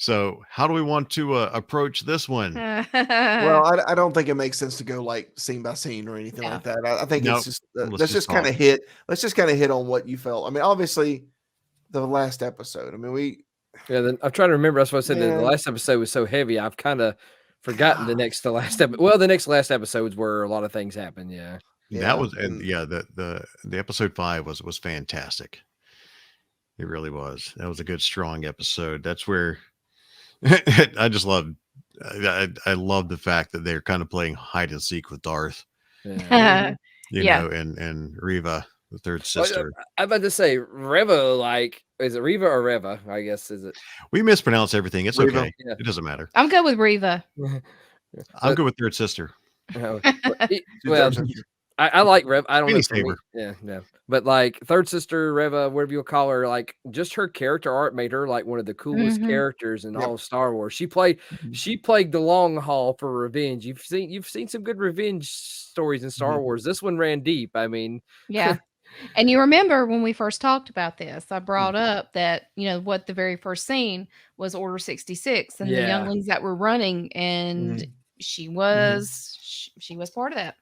So, how do we want to approach this one? Well, I don't think it makes sense to go like scene by scene or anything No. like that. I think Nope. it's just Let's let's just just kind talk. of hit. Let's just kind of hit on what you felt. I mean, obviously, the last episode. I mean, Yeah, then I'm trying to remember. That's what I said. The Man. last episode was so heavy. I've kind of forgotten the God. next to last episode. Well, the next last episodes where a lot of things happen. Yeah. That was, and yeah, the episode 5 was fantastic. It really was. That was a good, strong episode. That's where I just love. I love the fact that they're kind of playing hide and seek with Darth, Yeah. you Yeah. know, and Reva, the third Well, sister. I'm about to say Reva. Like, is it Reva or Reva? I guess is it. We mispronounce everything. It's Reva. okay. Yeah. It doesn't matter. I'm good with Reva. I'm good with third sister. Oh, She's well, third sister. I like Rev. I don't know. Mini For me, saber. yeah. But like third sister Reva, whatever you'll call her, like just her character art made her like one of the coolest characters in all of Star Wars. She played the long haul for revenge. You've seen some good revenge stories in Star Wars. This one ran deep. I mean, Yeah. And you remember when we first talked about this, I brought up that, what the very first scene was Order 66 and the Yeah. younglings that were running, and she was she was part of that.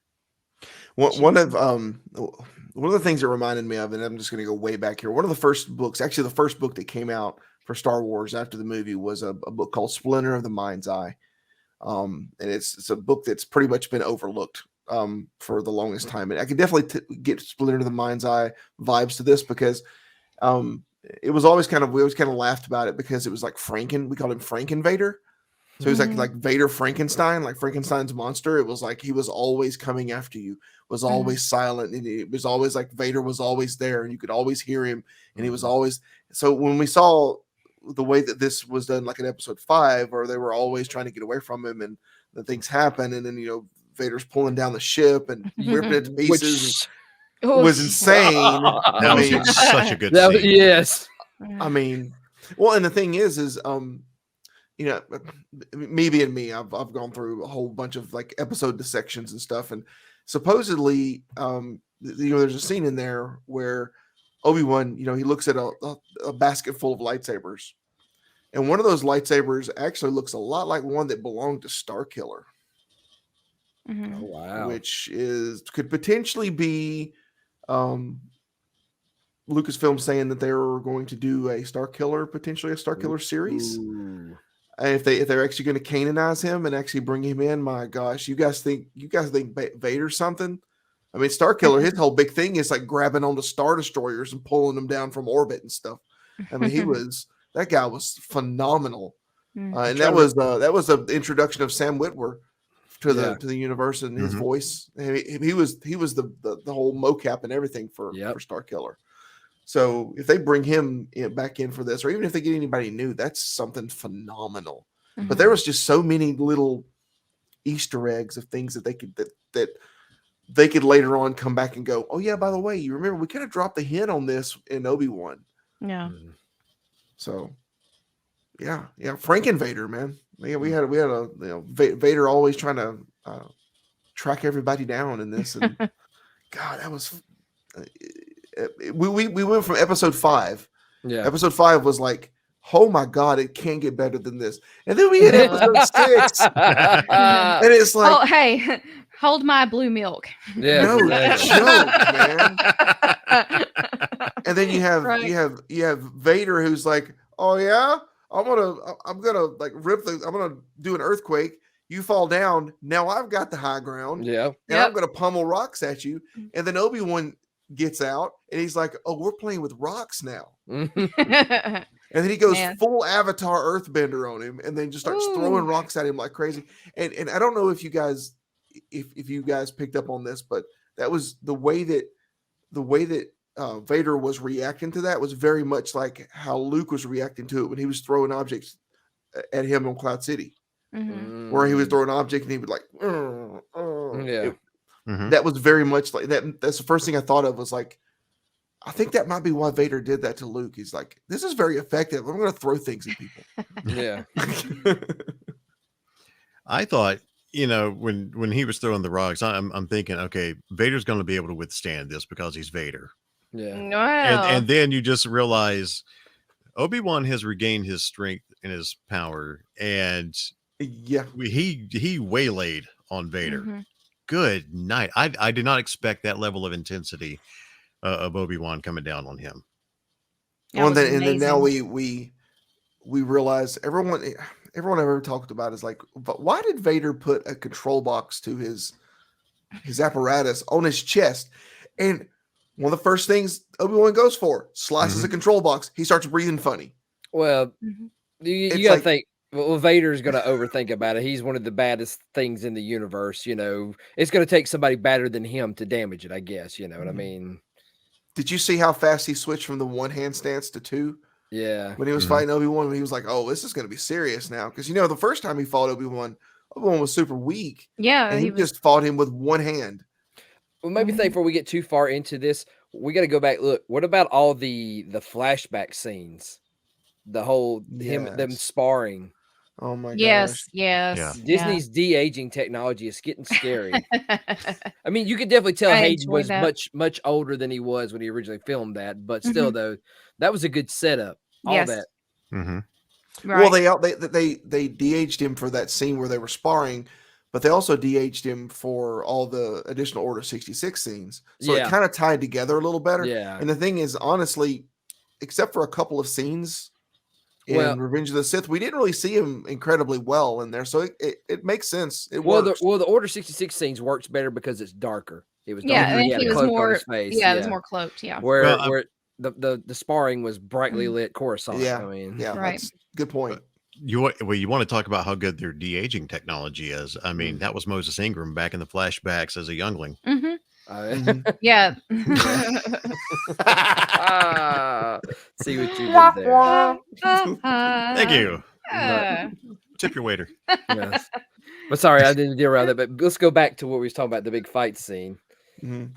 One of the things it reminded me of, and I'm just going to go way back here. One of the first books, actually the first book that came out for Star Wars after the movie, was a book called Splinter of the Mind's Eye, and it's a book that's pretty much been overlooked for the longest time. And I could definitely get Splinter of the Mind's Eye vibes to this because it was always we always kind of laughed about it because it was like we called him Frankenvader. So he was like Vader Frankenstein, like Frankenstein's monster. It was like he was always coming after you, was always silent, and it was always like Vader was always there, and you could always hear him, and he was always. So when we saw the way that this was done, like in Episode 5, where they were always trying to get away from him, and then things happen, and then Vader's pulling down the ship and ripping it to pieces, was insane. That was such a good scene. Yes. I mean, well, and the thing is me being me, I've gone through a whole bunch of like episode dissections and stuff, and supposedly, there's a scene in there where Obi-Wan, he looks at a basket full of lightsabers, and one of those lightsabers actually looks a lot like one that belonged to Starkiller, Oh, wow. which could potentially be Lucasfilm saying that they were going to do potentially a Starkiller series. Ooh. And if they're actually going to canonize him and actually bring him in, my gosh, you guys think Vader's something? I mean, Starkiller, his whole big thing is like grabbing onto Star Destroyers and pulling them down from orbit and stuff. I mean, that guy was phenomenal, and that was the introduction of Sam Witwer to the universe and his voice. He was the whole mocap and everything for Starkiller. So if they bring him back in for this, or even if they get anybody new, that's something phenomenal. But there was just so many little Easter eggs of things that they could later on come back and go, oh yeah, by the way, you remember we could have dropped the hint on this in Obi-Wan. Yeah. So yeah, Frankenvader, man. Yeah, we had a Vader always trying to track everybody down in this, and God, that was. We went from episode 5. Yeah. Episode 5 was like, oh my God, it can't get better than this. And then we hit episode 6. And it's like, oh, hey, hold my blue milk. Yeah. No joke, man. And then you have Vader who's like, oh yeah, I'm gonna like I'm gonna do an earthquake. You fall down. Now I've got the high ground. Yeah. And I'm gonna pummel rocks at you. And then Obi-Wan gets out and he's like, oh, we're playing with rocks now. And then he goes full Avatar Earthbender on him and then just starts throwing rocks at him like crazy. And I don't know if you guys picked up on this, but that was the way that Vader was reacting to that was very much like how Luke was reacting to it when he was throwing objects at him on Cloud City, where he was throwing an object and he would like, that was very much like that. That's the first thing I thought of was like, I think that might be why Vader did that to Luke. He's like, this is very effective. I'm going to throw things at people. Yeah. I thought, when he was throwing the rocks, I'm thinking, okay, Vader's going to be able to withstand this because he's Vader. Yeah. Wow. And then you just realize Obi-Wan has regained his strength and his power, and Yeah. he waylaid on Vader. Mhm. Good night. I did not expect that level of intensity of Obi-Wan coming down on him. That Well, was and then now amazing. we realize everyone I've ever talked about is like, but why did Vader put a control box to his apparatus on his chest? And one of the first things Obi-Wan goes for, slices a control box. He starts breathing funny. Well, Mhm. you It's got to like- think. Well, Vader's going to overthink about it. He's one of the baddest things in the universe. You know, it's going to take somebody better than him to damage it. I guess. You know what I mean? Did you see how fast he switched from the one hand stance to two Yeah. when he was fighting Obi-Wan? When he was like, "Oh, this is going to be serious now," because the first time he fought Obi-Wan was super weak, Yeah, and he he was. just fought him with one hand. Well, maybe think before we get too far into this, we got to go back. Look, what about all the flashback scenes? The whole them Yes. sparring. Oh my gosh. Yes, yes. Yeah. Disney's de-aging technology is getting scary. I mean, you could definitely tell I Hayden enjoy was that. much older than he was when he originally filmed that, but Mm-hmm. still, though, that was a good setup. All Yes. that. Mm-hmm. Well, Right. they de-aged him for that scene where they were sparring, but they also de-aged him for all the additional Order 66 scenes. So it Yeah. kind of tied together a little better. Yeah. And the thing is, honestly, except for a couple of scenes in Well- Revenge of the Sith, we didn't really see him incredibly well in there. So it makes sense. It Well, works. the Order 66 scenes works better because it's darker. It was Yeah, darker. and He had he a was cloak on more. his face. Yeah, it was more cloaked. Yeah. Where Well, where the sparring was brightly lit Coruscant. yeah. I mean, Yeah, Right. that's a good point. You want to talk about how good their de-aging technology is. I mean, that was Moses Ingram back in the flashbacks as a youngling. Mm-hmm. Mhm. Yeah. See what you did there. Thank you. Uh, Tip your waiter. Yes. But sorry, I didn't get around that. But let's go back to what we was talking about, the big fight scene. Mhm.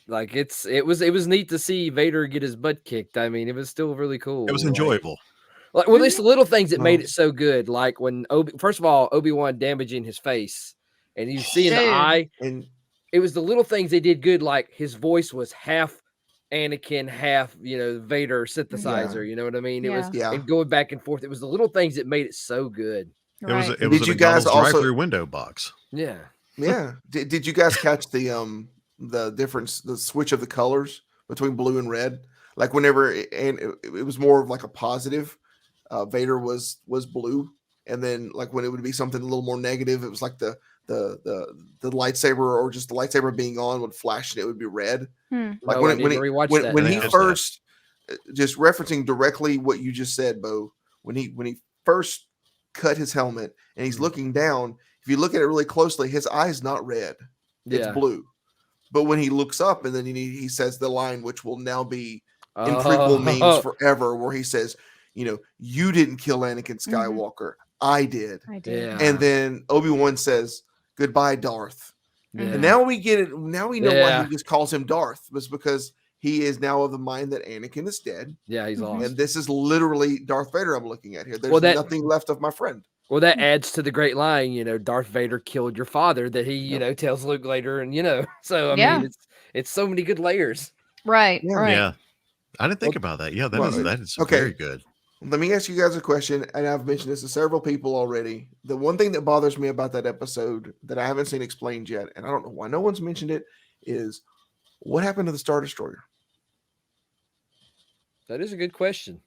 Like it was neat to see Vader get his butt kicked. I mean, it was still really cool. It was like- enjoyable. Like, well, it's the little things that made Oh. it so good. Like when first of all, Obi-Wan damaging his face, and you see in the Dude. eye. And It was the little things they did good. Like his voice was half Anakin, half Vader synthesizer. You know what I mean? It was Yeah. and going back and forth. It was the little things that made it so good. It was right. it was Did a you guys McDonald's also- drive-through window box. Yeah. yeah, did you guys catch the difference, the switch of the colors between blue and red? Like whenever it was more of like a positive, Vader was blue, and then like when it would be something a little more negative, it was like the lightsaber, or just the lightsaber being on would flash and it would be red. Hmm. Like Oh, I need to rewatch that when he now. first, just referencing directly what you just said, Bo, when he first cut his helmet and he's looking down, if you look at it really closely, his eye's not red, it's Yeah. blue. But when he looks up and then he says the line, which will now be in prequel memes Oh, forever, where he says, you didn't kill Anakin Skywalker, I did. I did. yeah. And then Obi-Wan says, "Goodbye, Darth." yeah. And now we get it. Now we know why Yeah. he just calls him Darth. Was because he is now of the mind that Anakin is dead. Yeah, he's Mhm. lost. And this is literally Darth Vader I'm looking at here. There's Well, that- nothing left of my friend. Well, that adds to the great line, Darth Vader killed your father, that he, tells Luke later, and so I Yeah. mean, it's so many good layers. Right. Yeah. Right. Yeah. I didn't think about that. Yeah, that is okay. very good. Let me ask you guys a question, and I've mentioned this to several people already. The one thing that bothers me about that episode that I haven't seen explained yet, and I don't know why no one's mentioned it, is what happened to the Star Destroyer? That is a good question.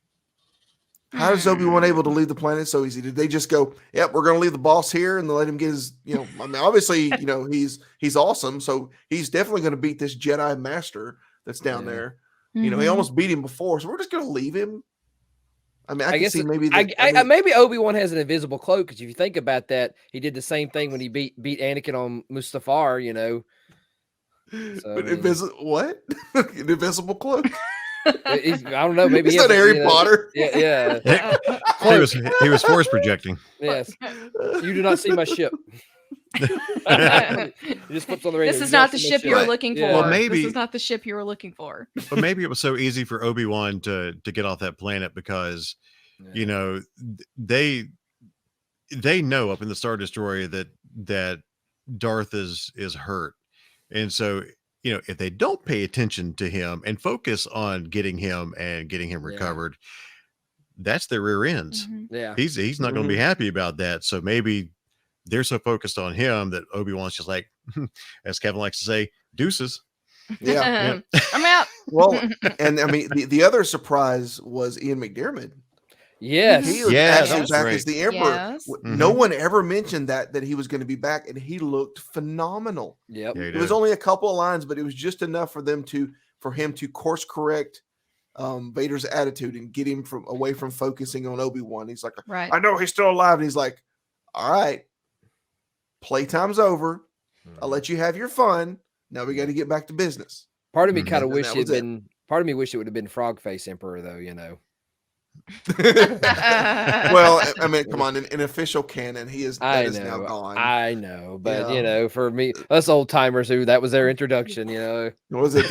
How is Obi-Wan able to leave the planet so easy? Did they just go, "Yep, we're going to leave the boss here," and let him get his, I mean, obviously, he's awesome, so he's definitely going to beat this Jedi Master that's down Yeah. there. Mhm. He almost beat him before, so we're just going to leave him. I mean, I can guess see it- maybe maybe Obi-Wan has an invisible cloak, because if you think about that, he did the same thing when he beat Anakin on Mustafar. So, what? An invisible cloak? I don't know. Maybe Is he has that a, Harry Potter? Yeah. He was force projecting. Yes. You do not see my ship. He just flips on the radio. This "You is do not the see my ship you were looking Yeah. for. Well, maybe- This is not the ship you were looking for. But maybe it was so easy for Obi-Wan to get off that planet because they know up in the Star Destroyer that Darth is hurt, and so if they don't pay attention to him and focus on getting him recovered, that's their rear ends. Mhm. He's not going to be happy about that. So maybe they're so focused on him that Obi-Wan's just like, as Kevin likes to say, deuces. Yeah. I'm out. Well, and I mean, the other surprise was Ian McDiarmid. Yes. He was Yeah, that actually was back great. as the Emperor. Yes. No one ever mentioned that he was going to be back, and he looked phenomenal. Yep. Yeah, he It was did. only a couple of lines, but it was just enough for him to course correct Vader's attitude and get him away from focusing on Obi-Wan. He's like, Right. I know he's still alive, and he's like, all right, playtime's over. I'll let you have your fun. Now we got to get back to business. Part of me Mhm. kind of And wish that it had was it. been. Part of me wish it would have been Frog Face Emperor, though. Well, I mean, come on. In official canon, that is now gone. I know, but Yeah. for me, us old timers who that was their introduction. What was it?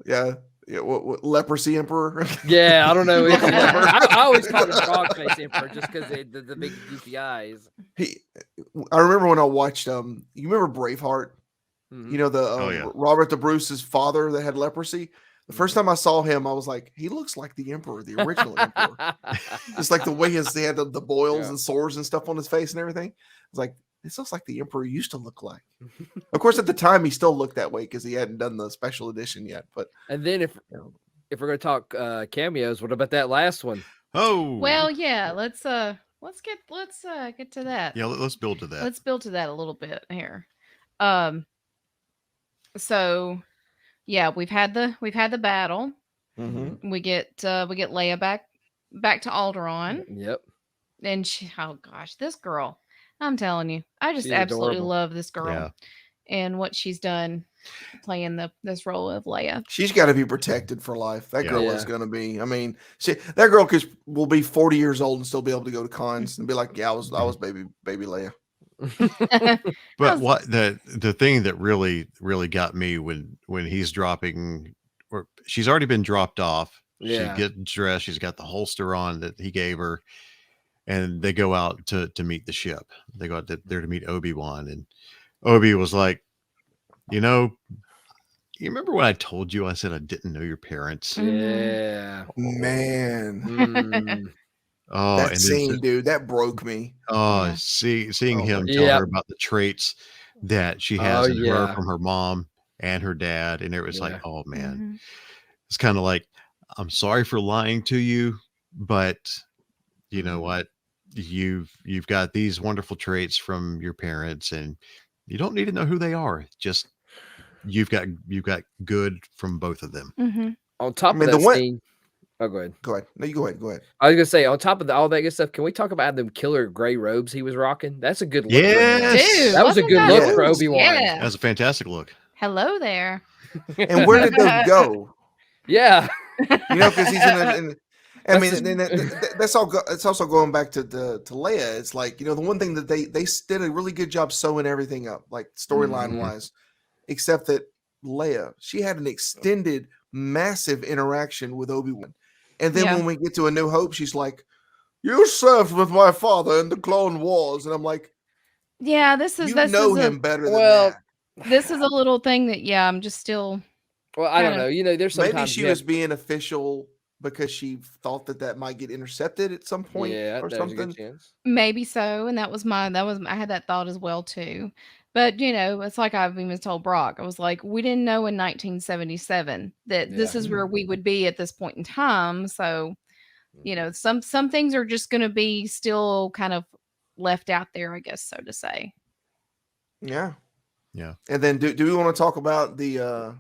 Yeah. What Leprosy Emperor? Yeah, I don't know. Looking leper. I always called him Frog Face Emperor just because the big goofy eyes. I remember when I watched you remember Braveheart? Mhm. You know the yeah. Robert the Bruce's father that had leprosy. The first time I saw him, I was like, he looks like the Emperor, the original Emperor. Just like the way he had the boils and sores and stuff on his face and everything. I was like, this looks like the Emperor used to look like. Of course, at the time he still looked that way because he hadn't done the special edition yet. But And then if we're gonna talk cameos, what about that last one? Oh, Well, yeah. Let's get to that. yeah. Let's build to that. Let's build to that a little bit here. So yeah, we've had the battle. We get Leia back to Alderaan, Yep. and oh gosh, this girl, I'm telling you, I just She's absolutely adorable. love this girl Yeah. and what she's done playing this role of Leia. she's got to be protected for life. That Yeah. girl is going to be. I mean, that girl will be 40 years old and still be able to go to cons and be like, "Yeah, I was baby Leia." But what the thing that really got me when he's dropping, or she's already been dropped off. Yeah. She gets dressed. She's got the holster on that he gave her, and they go out to meet the ship. They go out there to meet Obi-Wan, and Obi was like, you remember when I told you? I said I didn't know your parents. Yeah. Man, Mm. Oh, that and scene, dude, that broke me. oh, Yeah. seeing Oh, him tell yeah. her about the traits that she has in her yeah. from her mom and her dad, and it was like, Yeah. oh man, Mhm. it's kind of like, I'm sorry for lying to you, but you know Mhm. what? You've got these wonderful traits from your parents, and you don't need to know who they are. Just you've got good from both of them. Mhm. On top mean, of the that one- scene. Oh, go ahead. Go ahead. No, you go ahead. Go ahead. I was gonna say, on top of all that good stuff, can we talk about them killer gray robes he was rocking? That's a good look. for him. Yes. Dude, That was a wasn't good that look Yeah. for cool? Obi-Wan. Yeah. That's a fantastic look. Hello there. And where did those go? Yeah. Because he's in. I That's mean, that's all. It's also going back to Leia. It's like the one thing that they did a really good job sewing everything up, like storyline wise, except that Leia, she had an extended, massive interaction with Obi-Wan, and then Yeah. when we get to A New Hope, she's like, "You served with my father in the Clone Wars," and I'm like, Yeah, this is him better than Well, that. this is a little thing that I'm just still Well, I don't kinda- know. There's sometimes Maybe she was being official because she thought that might get intercepted at some point yeah, or there's a something. good chance. maybe so, and I had that thought as well too. But it's like I've even told Brock. I was like, we didn't know in 1977 that this is where we would be at this point in time. So, some things are just going to be still kind of left out there, I guess, so to say. Yeah. Yeah. And then do we want to talk about the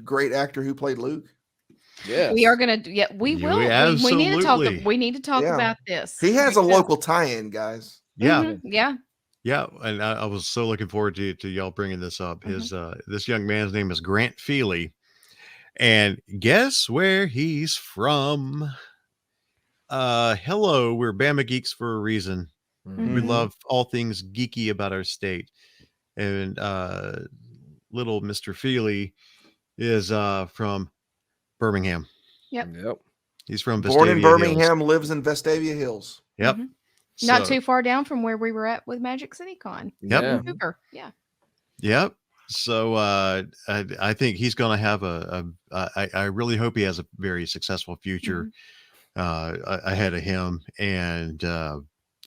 great actor who played Luke? Yeah. We are going to, we You will. We need to talk. absolutely- We need to talk Yeah. about this. He has a because- local tie-in, guys. Yeah. Mhm, yeah. Yeah, and I was so looking forward to y'all bringing this up. His this young man's name is Grant Feely, and guess where he's from? Hello, we're Bama Geeks for a reason. We Mhm. love all things geeky about our state, and little Mr. Feely is from Birmingham. Yep. He's from Born in Vestavia Hills. Birmingham, lives in Vestavia Hills. Yep. Mhm. Not So- too far down from where we were at with Magic City Con. Yep. Yeah. in Cooper. Yeah. Yep. So I think he's going to have I really hope he has a very successful future ahead of him. And,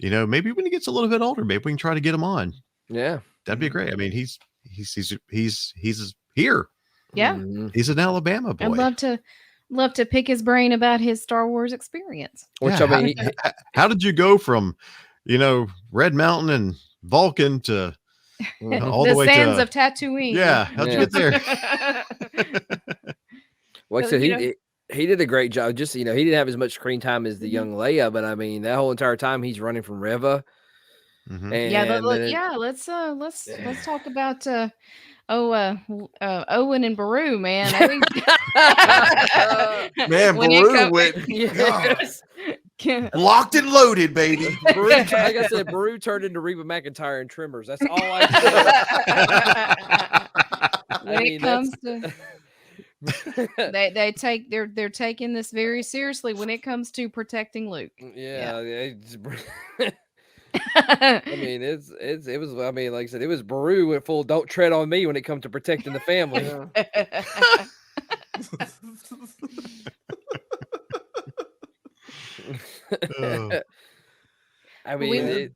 maybe when he gets a little bit older, maybe we can try to get him on. Yeah. That'd be great. I mean, he's here. Yeah. He's an Alabama boy. I'd love to pick his brain about his Star Wars experience. Which Yeah, I mean, how did you go from, Red Mountain and Vulcan to all the way sands to of Tatooine? Yeah, how'd you get there? Like I said, he did a great job. Just he didn't have as much screen time as the young Leia, but I mean that whole entire time he's running from Reva. Let's talk about Owen and Beru, man. I mean, man, Beru went locked and loaded, baby. Beru, like I said, Beru turned into Reba McEntire and Tremors. That's all I said. When it comes to they're taking this very seriously when it comes to protecting Luke. I mean, it was. I mean, like I said, it was Beru with full "Don't tread on me" when it comes to protecting the family. I mean,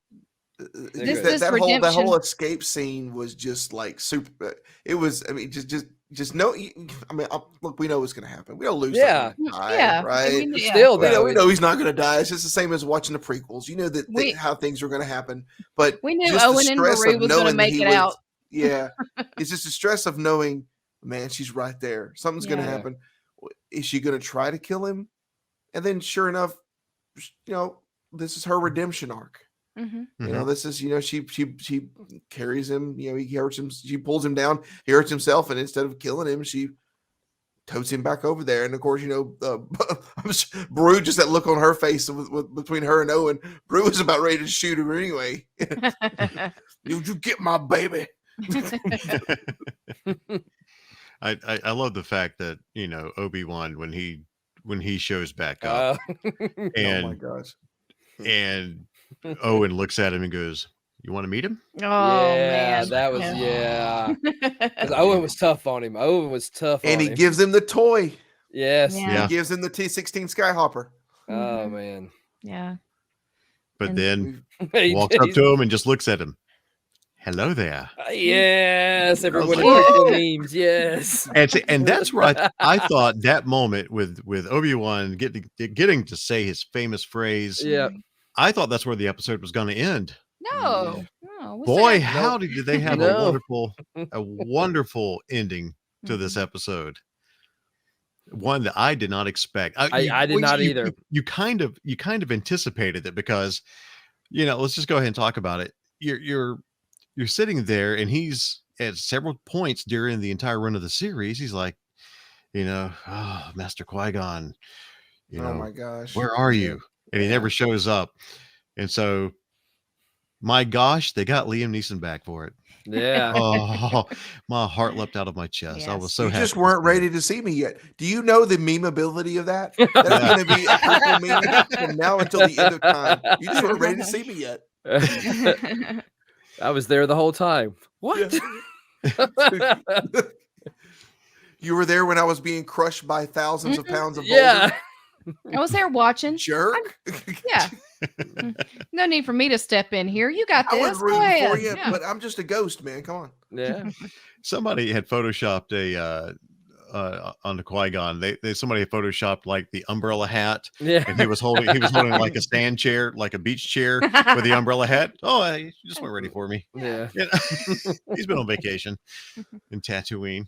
that whole escape scene was just like super. It was. I mean, just no. I mean, look, we know what's going to happen. We don't lose. Yeah. Right. I mean, Still, we know he's not going to die. It's just the same as watching the prequels. You know how things are going to happen, but we knew Owen and Beru was going to make it out. Yeah, it's just the stress of knowing, man, she's right there. Something's going to happen. Is she going to try to kill him? And then, sure enough, this is her redemption arc. This is, she carries him, he hurts him, she pulls him down, he hurts himself, and instead of killing him, she totes him back over there. And of course, Beru, just that look on her face between her and Owen, Beru was about ready to shoot him anyway. You get my baby. I love the fact that, Obi-Wan, when he shows back up and oh my gosh. And Owen looks at him and goes, "You want to meet him?" Oh man, that was because Owen was tough on him. And he gives him the toy. Yes, he gives him the T-16 Skyhopper. Oh man, yeah. But then walks up to him and just looks at him. "Hello there." Yes, everyone the memes. Yes, and that's where I thought that moment with Obi-Wan getting to say his famous phrase. Yeah. I thought that's where the episode was going to end. No. Boy, how did they have a wonderful ending to this episode? One that I did not expect. I did not either. You kind of anticipated it because, let's just go ahead and talk about it. You're sitting there, and he's at several points during the entire run of the series. He's like, "Oh, Master Qui-Gon, oh my gosh, where are you?" And he never shows up. And so, my gosh, they got Liam Neeson back for it. Yeah. Oh, my heart leapt out of my chest. Yes. I was so happy. You just weren't ready to see me yet. Do you know the memeability of that? That's going to be a Prequel meme from now until the end of time. You just weren't ready to see me yet. I was there the whole time. What? Yeah. You were there when I was being crushed by thousands of pounds of boulders? Yeah. I was there watching. Jerk. Yeah. No need for me to step in here. You got this. I was rooting for you, but I'm just a ghost, man. Come on. Yeah. Somebody had photoshopped on the Qui-Gon. Somebody had photoshopped like the umbrella hat. Yeah. And he was holding like a stand chair, like a beach chair with the umbrella hat. Oh, you just weren't ready for me. Yeah. He's been on vacation in Tatooine.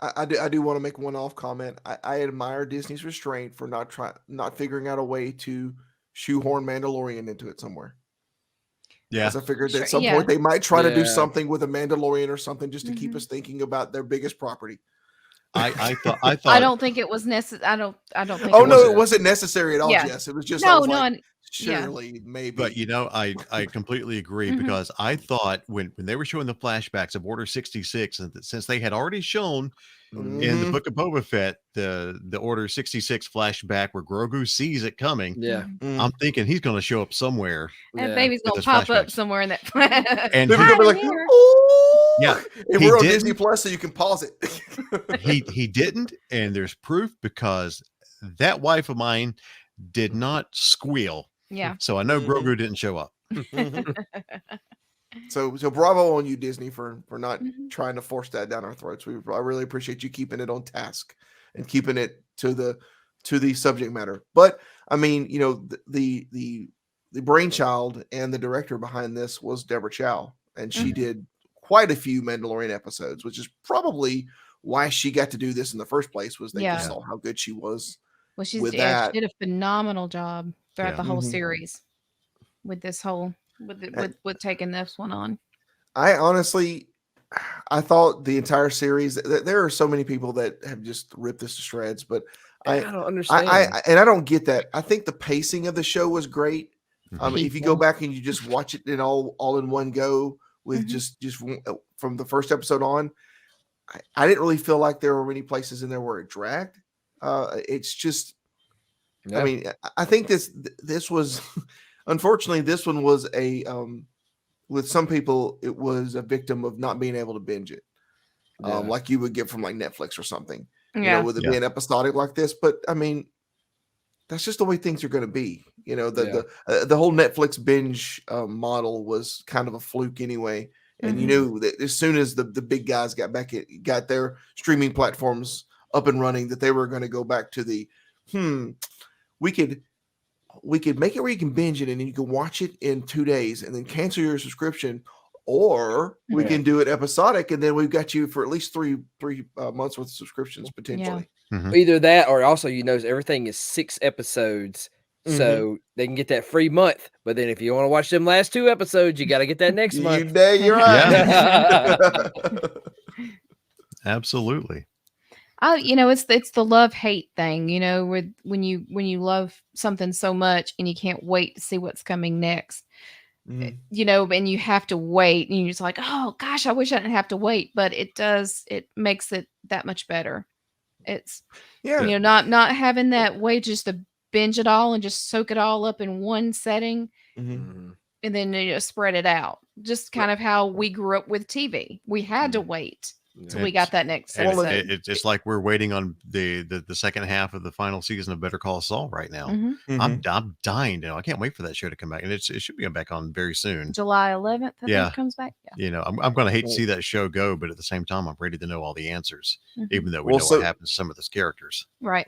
I do want to make one off comment. I admire Disney's restraint for not figuring out a way to shoehorn Mandalorian into it somewhere. Yeah, I figured that at some point they might try to do something with a Mandalorian or something just to keep us thinking about their biggest property. I thought I don't think it was necessary. I don't think. Oh no, it wasn't necessary at all. Jess, it was just surely maybe. But I completely agree because I thought when they were showing the flashbacks of Order 66, and since they had already shown in the Book of Boba Fett the Order 66 flashback where Grogu sees it coming, I'm thinking he's going to show up somewhere. That baby's going to pop up somewhere in that. And they're going to be like, "Oh." Yeah, and he we're on didn't. Disney Plus, so you can pause it. He didn't, and there's proof because that wife of mine did not squeal. Yeah. So I know Mhm. Grogu didn't show up. So bravo on you, Disney, for not Mhm. trying to force that down our throats. I really appreciate you keeping it on task and keeping it to the subject matter. But I mean, you know, the brainchild and the director behind this was Deborah Chow, and she Mhm. did quite a few Mandalorian episodes, which is probably why she got to do this in the first place. Was they just Yeah. saw how good she was Well, she with that. did a phenomenal job throughout Yeah. the whole Mhm. series with this whole with taking this one on. I honestly, I thought the entire series. There are so many people that have just ripped this to shreds, but I I, don't understand. and I don't get that. I think the pacing of the show was great. Mhm. If you go People. back and you just watch it in all in one go with Mhm. just from the first episode on, I didn't really feel like there were many places in there where it dragged. It's just, I Yeah. mean, I think this was, unfortunately, this one was a with some people, it was a victim of not being able to binge it, Yeah. like you would get from like Netflix or something, Yeah. with it Yeah. being episodic like this. But I mean, that's just the way things are going to be. The whole Netflix binge model was kind of a fluke anyway. And you Mhm. knew that as soon as the big guys got their streaming platforms up and running, that they were going to go back to the we could make it where you can binge it and then you can watch it in 2 days and then cancel your subscription, or we Yeah. can do it episodic and then we've got you for at least three months worth of subscriptions potentially. Mhm. Either that, or also everything is 6 episodes, Mhm. so they can get that free month. But then if you want to watch them last 2 episodes, you got to get that next You month. day, you're right. Absolutely. Oh, it's the love-hate thing, with when you love something so much and you can't wait to see what's coming next. Mhm. And you have to wait and you're just like, "Oh gosh, I wish I didn't have to wait," but it makes it that much better. It's Yeah. not having that way just to binge it all and just soak it all up in one setting Mhm. Mhm. and then spread it out. Just kind of how we grew up with TV. We had to wait till we got that next And Well, episode. it's like we're waiting on the second half of the final season of Better Call Saul right now. Mhm. I'm Mhm. dying now. I can't wait for that show to come back, and it should be back on very soon. July 11th, I think Yeah. it comes back. Yeah. I'm going to hate to Well- see that show go, but at the same time, I'm ready to know all the answers, Mhm. even though we Well, know so- what happens to some of those characters. Right.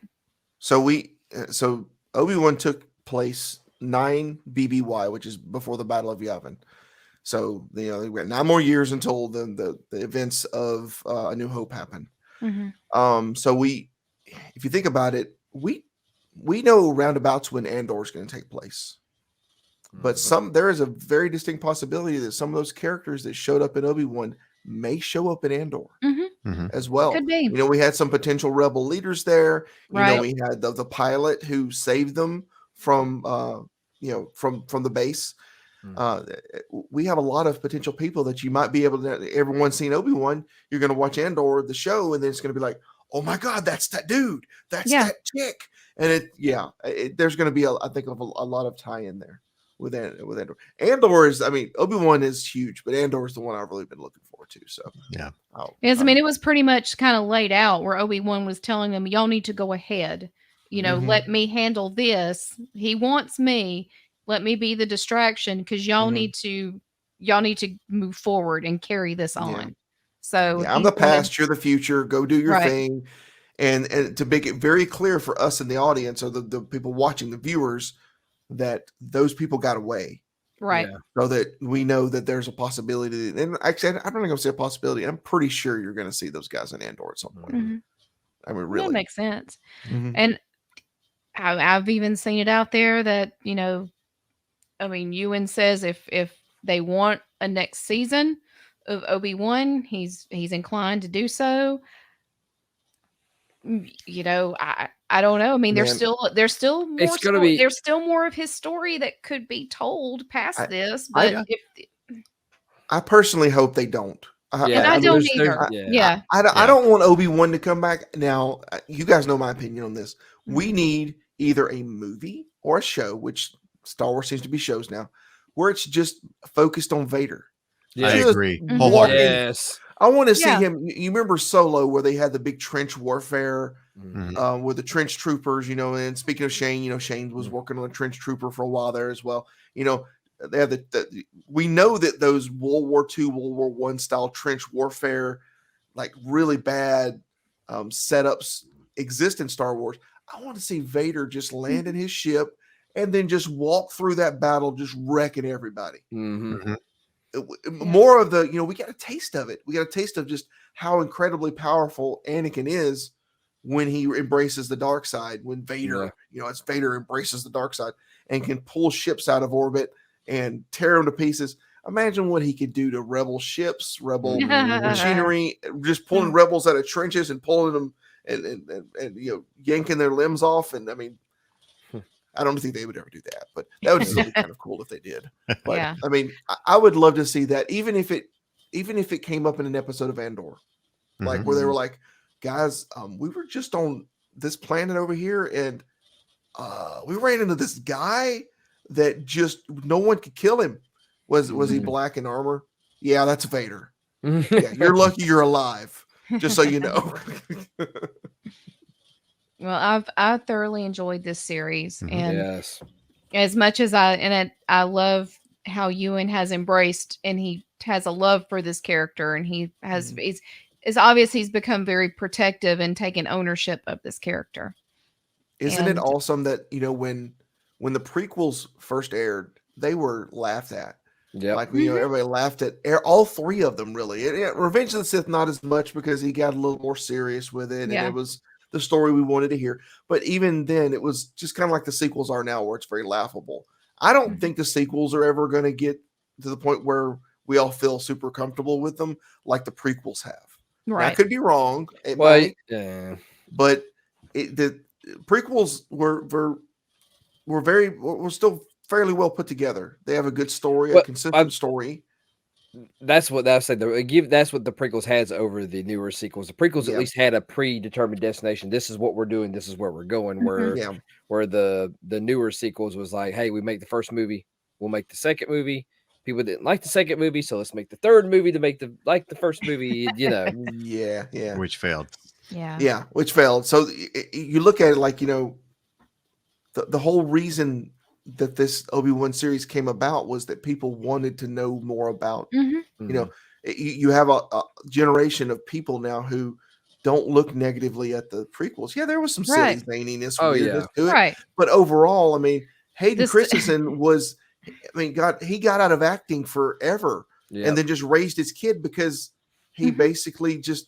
So Obi-Wan took place 9 BBY, which is before the Battle of Yavin. So they've got 9 more years until the events of A New Hope happen. Mhm. So if you think about it, we know roundabouts when Andor is going to take place, but there is a very distinct possibility that some of those characters that showed up in Obi-Wan may show up in Andor Mhm. Mhm. as well. Could be. We had some potential rebel leaders there. Right. We had the pilot who saved them from from the base. We have a lot of potential people that you might be able to. Everyone's seen Obi-Wan. You're going to watch Andor, the show, and then it's going to be like, oh my God, that's that dude. That's Yeah. that chick. And there's going to be I think of a lot of tie in there with Andor. Andor is, Obi-Wan is huge, but Andor is the one I've really been looking forward to. So Yeah. Yes, it was pretty much kind of laid out where Obi-Wan was telling them, y'all need to go ahead. Mhm. Let me handle this. He wants me. Let me be the distraction because y'all Mhm. need to move forward and carry this on. So I'm he the wanted- past, you're the future. Go do your Right. thing. And to make it very clear for us in the audience or the people watching, the viewers, that those people got away. Right. Yeah. So that we know that there's a possibility. And actually, I'm not going to say a possibility. I'm pretty sure you're going to see those guys in Andor at some point. Mhm. That Really. makes sense. Mhm. And I've even seen it out there that, Ewan says if they want a next season of Obi-Wan, he's inclined to do so. I don't know. There's Man. still more It's gonna be- there's still more of his story that could be told past this, I- but I personally hope they don't. Yeah, and I I mean, don't there's- either. yeah. Yeah. I don't want Obi-Wan to come back. Now, you guys know my opinion on this. We Mhm. need either a movie or a show, which Star Wars seems to be shows now, where it's just focused on Vader. Yeah. I agree. Mhm. Wholeheartedly. Yes. I want to see Yeah. him. You remember Solo, where they had the big trench warfare Mhm. with the trench troopers, and speaking of Shane, Shane was working on a trench trooper for a while there as well. They have we know that those World War II, World War One style trench warfare, like really bad setups exist in Star Wars. I want to see Vader just land in his ship and then just walk through that battle, just wrecking everybody. Mhm. More of the, we got a taste of it. We got a taste of just how incredibly powerful Anakin is when he embraces the dark side, when Vader, it's Vader embraces the dark side and can pull ships out of orbit and tear them to pieces. Imagine what he could do to rebel ships, rebel machinery, just pulling rebels out of trenches and pulling them and yanking their limbs off. And I mean, I don't think they would ever do that, but that would still be kind of cool if they did. But Yeah. I mean, I would love to see that, even if it came up in an episode of Andor, like where they were like, guys, we were just on this planet over here, and we ran into this guy that just no one could kill him. Was he black in armor? Yeah, that's Vader. Yeah, you're lucky you're alive. Just so you know. Well, I thoroughly enjoyed this series, and Yes. as much as I love how Ewan has embraced, and he has a love for this character, and he has it's obvious he's become very protective and taken ownership of this character. Isn't it And awesome that when the prequels first aired, they were laughed at. Yeah. Like everybody laughed at all three of them. Really, Revenge of the Sith not as much because he got a little more serious with it, and it was the story we wanted to hear. But even then, it was just kind of like the sequels are now, where it's very laughable. I don't think the sequels are ever going to get to the point where we all feel super comfortable with them like the prequels have. right. Now, I could be wrong. It Well, might, but the prequels were still fairly well put together. They have a good story, a consistent story. That's what I said. That's what the prequels has over the newer sequels. The prequels at least had a predetermined destination. This is what we're doing. This is where we're going. Where the newer sequels was like, hey, we make the first movie, we'll make the second movie. People didn't like the second movie, so let's make the third movie to make the first movie. Yeah, Which failed. Yeah, which failed. So you look at it like the whole reason that this Obi-Wan series came about was that people wanted to know more about. You have a generation of people now who don't look negatively at the prequels. Yeah, there was some silly zaniness, weirdness to it, but overall, I mean, Hayden Christensen was, he got out of acting forever, and then just raised his kid because he basically just,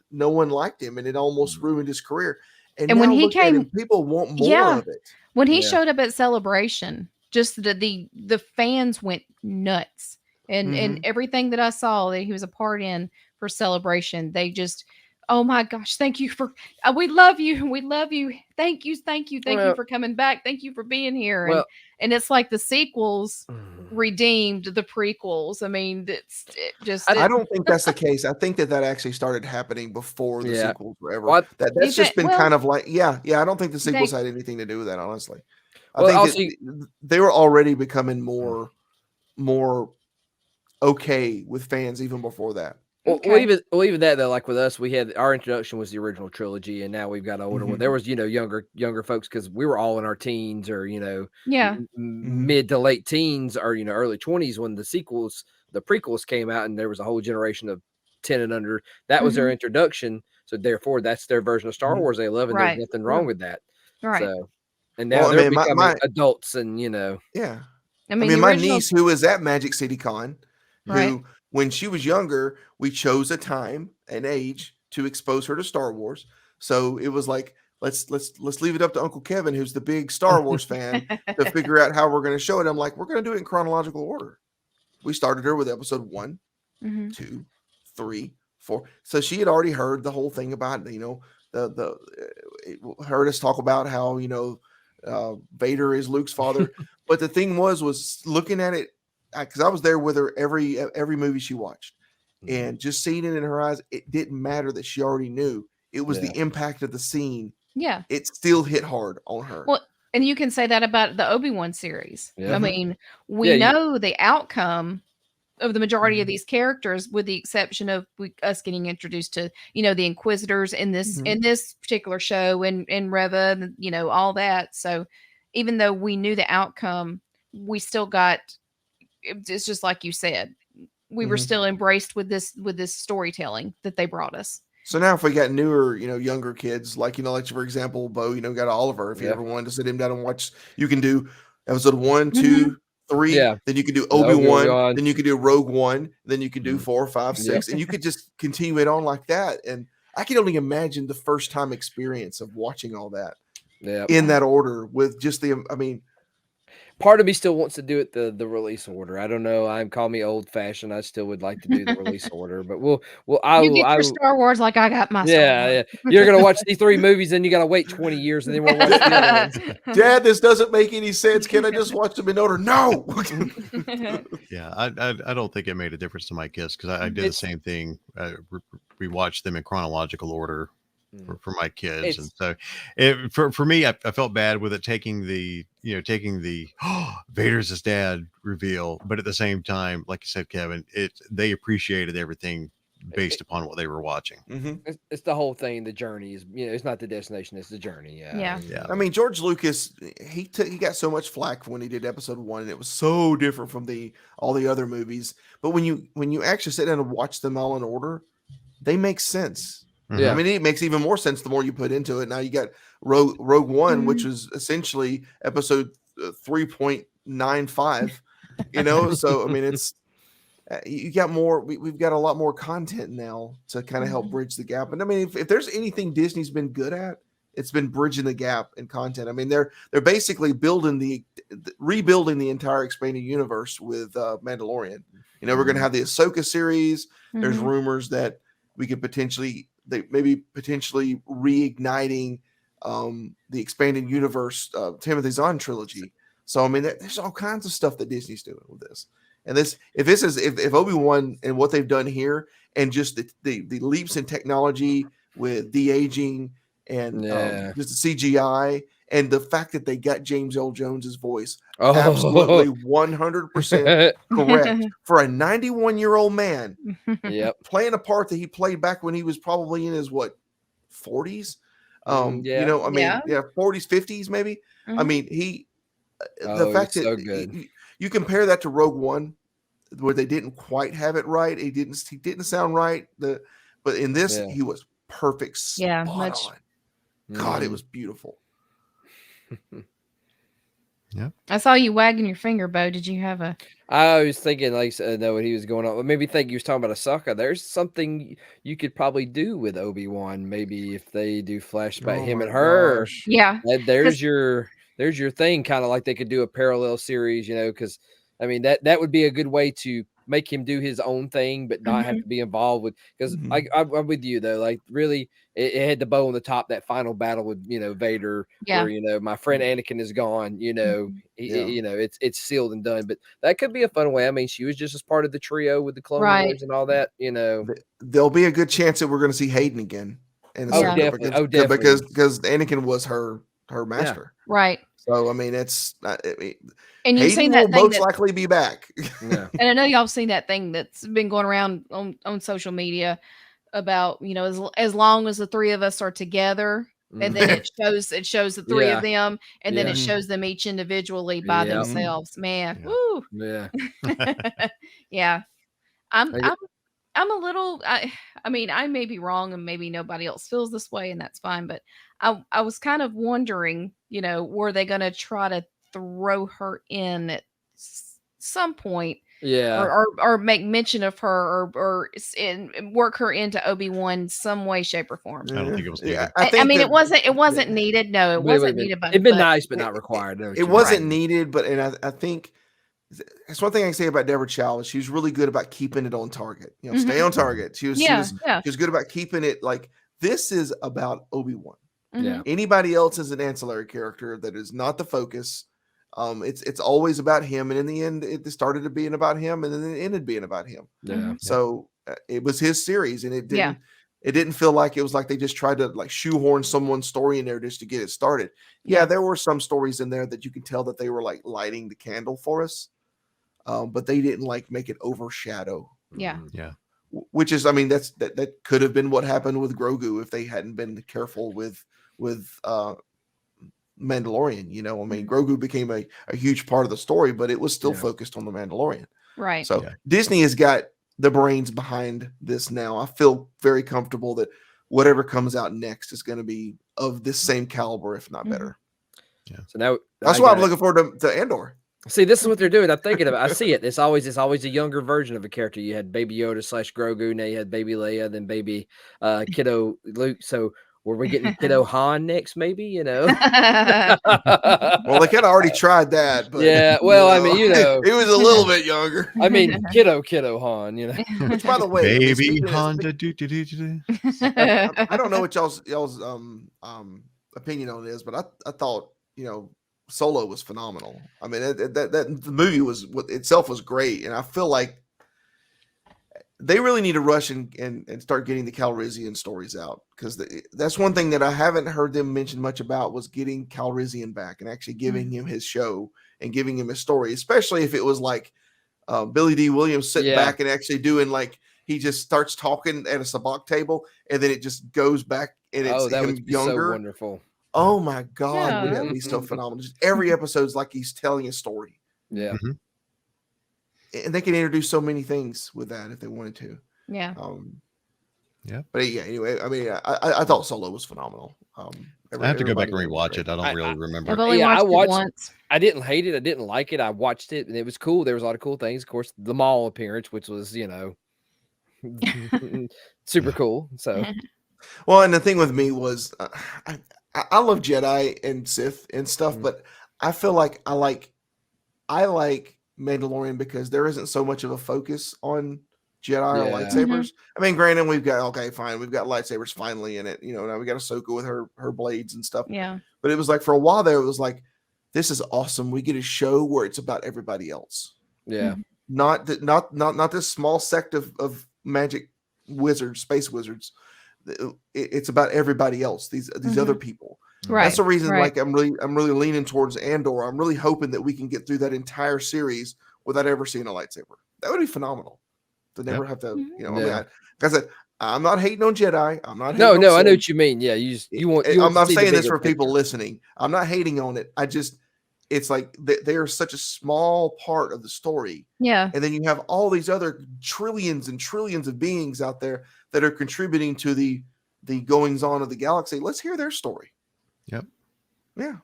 no one liked him, and it almost ruined his career. And when now he look at him, people want more of it. When he showed up at Celebration, just the fans went nuts, and everything that I saw that he was a part in for Celebration, they just, oh my gosh, thank you for, we love you, thank you for coming back, thank you for being here, and it's like the sequels redeemed the prequels. I mean, I don't think that's the case. I think that actually started happening before the sequels were ever. That's just been kind of like, I don't think the sequels had anything to do with that, honestly. I think they were already becoming more okay with fans even before that. Well, even that though, like with us, we had our introduction was the original trilogy, and now we've got older one. There was younger folks because we were all in our teens or mid to late teens or early 20s when the prequels came out, and there was a whole generation of 10 and under. That was their introduction, so therefore that's their version of Star Wars they love, and there's nothing wrong with that. So, and now they're becoming adults, and yeah. My niece, who was at Magic City Con, who, when she was younger, we chose a time and age to expose her to Star Wars. So it was like, let's leave it up to Uncle Kevin, who's the big Star Wars fan, to figure out how we're going to show it. I'm like, we're going to do it in chronological order. We started her with episode 1, 2, 3, 4. So she had already heard the whole thing about, heard us talk about how, Vader is Luke's father. But the thing was looking at it, because I was there with her every movie she watched, and just seeing it in her eyes, it didn't matter that she already knew. It was the impact of the scene. Yeah, it still hit hard on her. Well, and you can say that about the Obi-Wan series. I mean, we know the outcome of the majority of these characters, with the exception of us getting introduced to, the Inquisitors in this particular show, and Reva, and, all that. So even though we knew the outcome, we still got, it's just like you said, we were still embraced with this storytelling that they brought us. So now if we got newer, younger kids, like, like for example, Bo, got Oliver, if you ever wanted to sit him down and watch, you can do episode 1, 2, 3, then you can do Obi-Wan, then you can do Rogue One, then you can do 4, 5, 6, and you could just continue it on like that. And I can only imagine the first time experience of watching all that in that order with just part of me still wants to do it the release order. I don't know. Call me old fashioned. I still would like to do the release order, but you get your Star Wars like I got my Star Wars. You're gonna watch these 3 movies, then you gotta wait 20 years, and then we'll watch the other ones. Dad, this doesn't make any sense. Can I just watch them in order? No. Yeah, I don't think it made a difference to my kids, because I did the same thing. We watched them in chronological order for my kids, and so for me, I felt bad with it taking the Vader's his dad reveal, but at the same time, like you said, Kevin, they appreciated everything based upon what they were watching. It's the whole thing. The journey is, it's not the destination, it's the journey. Yeah. I mean, George Lucas, he got so much flack when he did episode 1, and it was so different from all the other movies. But when you actually sit down and watch them all in order, they make sense. Yeah. I mean, it makes even more sense the more you put into it. Now you got Rogue One, which was essentially episode 3.95, so I mean, it's you got more. We've got a lot more content now to kind of help bridge the gap. And I mean, if there's anything Disney's been good at, it's been bridging the gap in content. I mean, they're basically rebuilding the entire expanded universe with Mandalorian. We're going to have the Ahsoka series. There's rumors that we could potentially reigniting the expanded universe Timothy Zahn trilogy. So I mean, there's all kinds of stuff that Disney's doing with this. And if Obi-Wan and what they've done here, and just the leaps in technology with de-aging and just the CGI, and the fact that they got James L. Jones's voice absolutely 100% correct for a 91-year-old man playing a part that he played back when he was probably in his 40s. 40s, 50s maybe. I mean, the fact that so you compare that to Rogue One, where they didn't quite have it right. He didn't sound right. But in this, he was perfect. Spot on. God, it was beautiful. Yeah, I saw you wagging your finger, Bo. Did you have a? I was thinking, like, know what he was going on. It made me think you was talking about Ahsoka. There's something you could probably do with Obi-Wan. Maybe if they do flashback him and her. Yeah, there's your thing. Kind of like they could do a parallel series, because I mean that would be a good way to make him do his own thing, but not have to be involved with. Because I'm with you though. Like really, it had the bow on the top. That final battle with Vader, where my friend Anakin is gone. It's sealed and done. But that could be a fun way. I mean, she was just as part of the trio with the Clone Wars and all that. There'll be a good chance that we're going to see Hayden again. Definitely. Because Anakin was her master, right? So I mean, and you've seen that thing most likely be back. And I know y'all seen that thing that's been going around on social media about as long as the 3 of us are together, and then it shows the 3 of them, and then it shows them each individually by themselves. Man, woo, yeah. I'm a little. I mean, I may be wrong, and maybe nobody else feels this way, and that's fine. But I was kind of wondering, were they going to try to throw her in at some point, or make mention of her, or work her into Obi-Wan some way, shape, or form? I don't think it was needed. I mean, it wasn't needed. No, it wasn't needed. But it'd been nice, but not required. It wasn't needed, but I think that's one thing I can say about Deborah Chow. She was really good about keeping it on target. Stay on target. She was good about keeping it like this is about Obi-Wan. Anybody else is an ancillary character that is not the focus. It's always about him, and in the end, it started to being about him, and then it ended being about him. So it was his series, and it didn't feel like it was like they just tried to like shoehorn someone's story in there just to get it started. There were some stories in there that you could tell that they were like lighting the candle for us. but they didn't like make it overshadow. Yeah. Yeah. Which is, I mean, that could have been what happened with Grogu if they hadn't been careful with Mandalorian. You know, I mean, Grogu became a huge part of the story, but it was still focused on the Mandalorian. Right. So Disney has got the brains behind this now. I feel very comfortable that whatever comes out next is going to be of this same caliber, if not better. Yeah. So now that's why I'm looking forward to Andor. See, this is what they're doing. I'm thinking about. I see it. It's always a younger version of a character. You had Baby Yoda / Grogu. Now you had Baby Leia, then Baby Kiddo Luke. So were we getting Kiddo Han next? Maybe, you know. Well, they kind of already tried that. But, yeah. Well, I mean, you know, he was a little bit younger. I mean, Kiddo Han. You know. Which, by the way, Baby Honda. I don't know what y'all's opinion on it is, but I thought, you know, Solo was phenomenal. I mean, that the movie was itself was great, and I feel like they really need to rush and start getting the Calrissian stories out, because that's one thing that I haven't heard them mention much about, was getting Calrissian back and actually giving him his show and giving him his story, especially if it was like Billy D. Williams sitting back and actually doing, like, he just starts talking at a sabacc table and then it just goes back and it's that him would be younger. so wonderful. Oh my God, would that be so phenomenal? Just every episode's like he's telling a story. Yeah. And they can introduce so many things with that if they wanted to. Yeah. But yeah, anyway, I mean, I thought Solo was phenomenal. I have to go back and rewatch it. I don't really remember. I've only watched it once. I didn't hate it. I didn't like it. I watched it and it was cool. There was a lot of cool things. Of course, the Maul appearance, which was, you know, super cool. So, well, and the thing with me was, I love Jedi and Sith and stuff, but I feel like I like Mandalorian because there isn't so much of a focus on Jedi or lightsabers. I mean, granted, we've got we've got lightsabers finally in it. You know, now we got Ahsoka with her blades and stuff. Yeah. But it was like, for a while there, it was like, this is awesome. We get a show where it's about everybody else. Yeah. Not this small sect of magic wizards, space wizards. It's about everybody else. These other people. Right. That's the reason. Like, I'm really leaning towards Andor. I'm really hoping that we can get through that entire series without ever seeing a lightsaber. That would be phenomenal. To never have to, you know. I mean, like I said, I'm not hating on Jedi. I'm not. No, hating on I know what you mean. Yeah, you want. I'm saying this for people listening. I'm not hating on it. It's like they are such a small part of the story. Yeah. And then you have all these other trillions and trillions of beings out there that are contributing to the goings on of the galaxy. Let's hear their story. Yep. Yeah.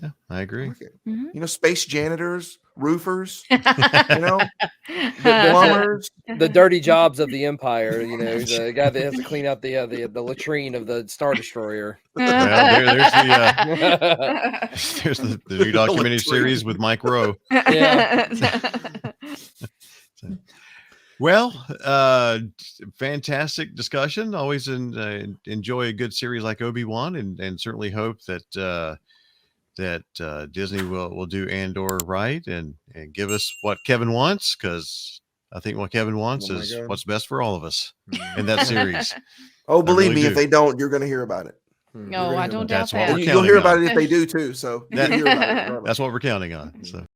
Yeah, I agree. You know, space janitors, roofers, you know, the plumbers, the dirty jobs of the Empire. You know, the guy that has to clean out the latrine of the Star Destroyer. There's the new documentary series with Mike Rowe. Yeah. Well, fantastic discussion. Always enjoy a good series like Obi-Wan, and certainly hope that Disney will do Andor right and give us what Kevin wants, because I think what Kevin wants is what's best for all of us in that series. Oh, believe me, if they don't, you're going to hear about it. No, I don't doubt that. You'll hear about it if they do too. So that's what we're counting on. So.